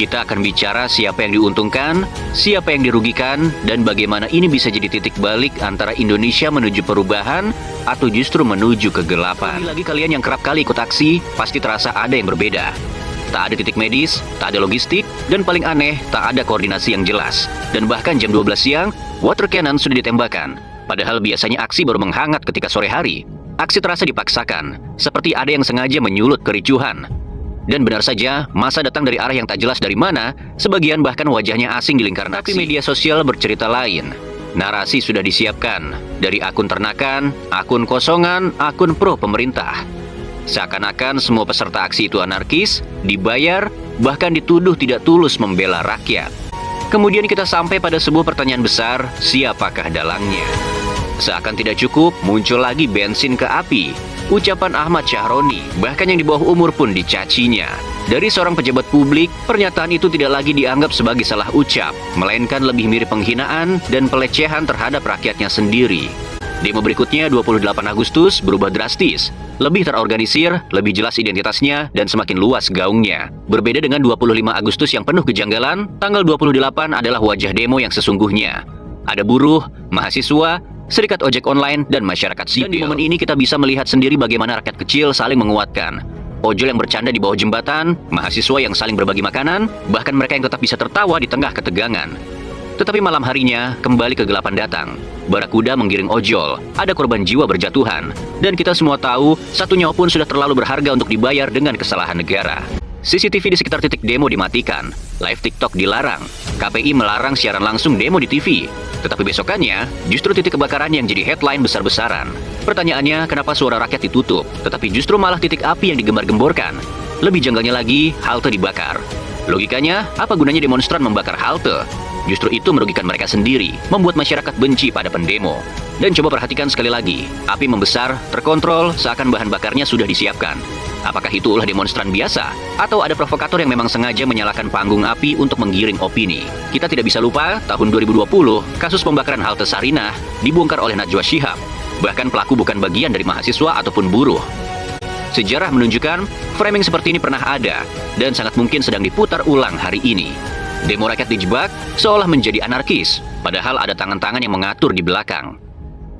Kita akan bicara siapa yang diuntungkan, siapa yang dirugikan, dan bagaimana ini bisa jadi titik balik antara Indonesia menuju perubahan atau justru menuju kegelapan. Lagi kalian yang kerap kali ikut aksi, pasti terasa ada yang berbeda. Tak ada titik medis, tak ada logistik, dan paling aneh, tak ada koordinasi yang jelas. Dan bahkan jam 12 siang, water cannon sudah ditembakkan. Padahal biasanya aksi baru menghangat ketika sore hari. Aksi terasa dipaksakan, seperti ada yang sengaja menyulut kericuhan. Dan benar saja, masa datang dari arah yang tak jelas dari mana, sebagian bahkan wajahnya asing di lingkaran aksi. Tapi media sosial bercerita lain. Narasi sudah disiapkan, dari akun ternakan, akun kosongan, akun pro pemerintah. Seakan-akan semua peserta aksi itu anarkis, dibayar, bahkan dituduh tidak tulus membela rakyat. Kemudian kita sampai pada sebuah pertanyaan besar, siapakah dalangnya? Seakan tidak cukup, muncul lagi bensin ke api. Ucapan Ahmad Syahroni, bahkan yang di bawah umur pun dicacinya. Dari seorang pejabat publik, pernyataan itu tidak lagi dianggap sebagai salah ucap, melainkan lebih mirip penghinaan dan pelecehan terhadap rakyatnya sendiri. Demo berikutnya 28 Agustus berubah drastis, lebih terorganisir, lebih jelas identitasnya, dan semakin luas gaungnya. Berbeda dengan 25 Agustus yang penuh kejanggalan, tanggal 28 adalah wajah demo yang sesungguhnya. Ada buruh, mahasiswa, serikat ojek online, dan masyarakat sipil. Dan di momen ini kita bisa melihat sendiri bagaimana rakyat kecil saling menguatkan. Ojol yang bercanda di bawah jembatan, mahasiswa yang saling berbagi makanan, bahkan mereka yang tetap bisa tertawa di tengah ketegangan. Tetapi malam harinya, kembali kegelapan datang. Barakuda menggiring ojol, ada korban jiwa berjatuhan. Dan kita semua tahu, satu nyawa pun sudah terlalu berharga untuk dibayar dengan kesalahan negara. CCTV di sekitar titik demo dimatikan, live TikTok dilarang, KPI melarang siaran langsung demo di TV. Tetapi besokannya, justru titik kebakaran yang jadi headline besar-besaran. Pertanyaannya, kenapa suara rakyat ditutup, tetapi justru malah titik api yang digembar-gemborkan? Lebih janggalnya lagi, halte dibakar. Logikanya, apa gunanya demonstran membakar halte? Justru itu merugikan mereka sendiri, membuat masyarakat benci pada pendemo. Dan coba perhatikan sekali lagi, api membesar, terkontrol, seakan bahan bakarnya sudah disiapkan. Apakah itu ulah demonstran biasa? Atau ada provokator yang memang sengaja menyalakan panggung api untuk menggiring opini? Kita tidak bisa lupa, tahun 2020, kasus pembakaran halte Sarinah dibongkar oleh Najwa Shihab. Bahkan pelaku bukan bagian dari mahasiswa ataupun buruh. Sejarah menunjukkan, framing seperti ini pernah ada, dan sangat mungkin sedang diputar ulang hari ini. Demo rakyat dijebak, seolah menjadi anarkis, padahal ada tangan-tangan yang mengatur di belakang.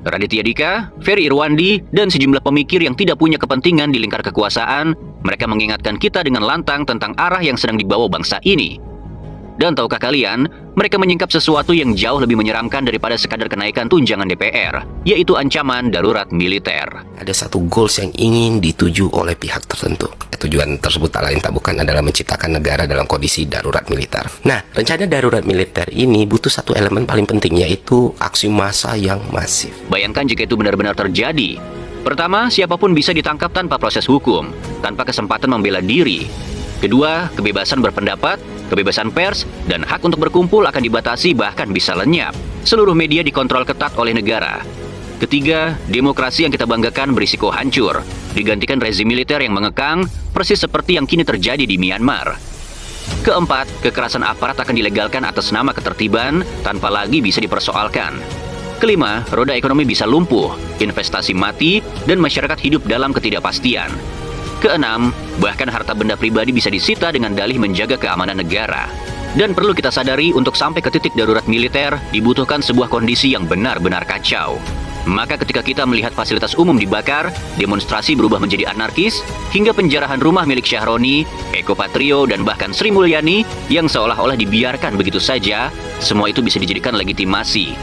Raditya Dika, Ferry Irwandi, dan sejumlah pemikir yang tidak punya kepentingan di lingkar kekuasaan, mereka mengingatkan kita dengan lantang tentang arah yang sedang dibawa bangsa ini. Dan tahukah kalian, mereka menyingkap sesuatu yang jauh lebih menyeramkan daripada sekadar kenaikan tunjangan DPR, yaitu ancaman darurat militer. Ada satu goals yang ingin dituju oleh pihak tertentu. Tujuan tersebut tak lain tak bukan adalah menciptakan negara dalam kondisi darurat militer. Nah, rencana darurat militer ini butuh satu elemen paling penting, yaitu aksi massa yang masif. Bayangkan jika itu benar-benar terjadi. Pertama, siapapun bisa ditangkap tanpa proses hukum, tanpa kesempatan membela diri. Kedua, kebebasan berpendapat, kebebasan pers, dan hak untuk berkumpul akan dibatasi bahkan bisa lenyap. Seluruh media dikontrol ketat oleh negara. Ketiga, demokrasi yang kita banggakan berisiko hancur, digantikan rezim militer yang mengekang, persis seperti yang kini terjadi di Myanmar. Keempat, kekerasan aparat akan dilegalkan atas nama ketertiban, tanpa lagi bisa dipersoalkan. Kelima, roda ekonomi bisa lumpuh, investasi mati, dan masyarakat hidup dalam ketidakpastian. Keenam, bahkan harta benda pribadi bisa disita dengan dalih menjaga keamanan negara. Dan perlu kita sadari, untuk sampai ke titik darurat militer, dibutuhkan sebuah kondisi yang benar-benar kacau. Maka ketika kita melihat fasilitas umum dibakar, demonstrasi berubah menjadi anarkis, hingga penjarahan rumah milik Syahroni, Eko Patrio, dan bahkan Sri Mulyani yang seolah-olah dibiarkan begitu saja, semua itu bisa dijadikan legitimasi.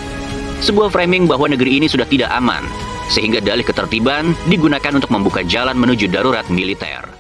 Sebuah framing bahwa negeri ini sudah tidak aman, sehingga dalih ketertiban digunakan untuk membuka jalan menuju darurat militer.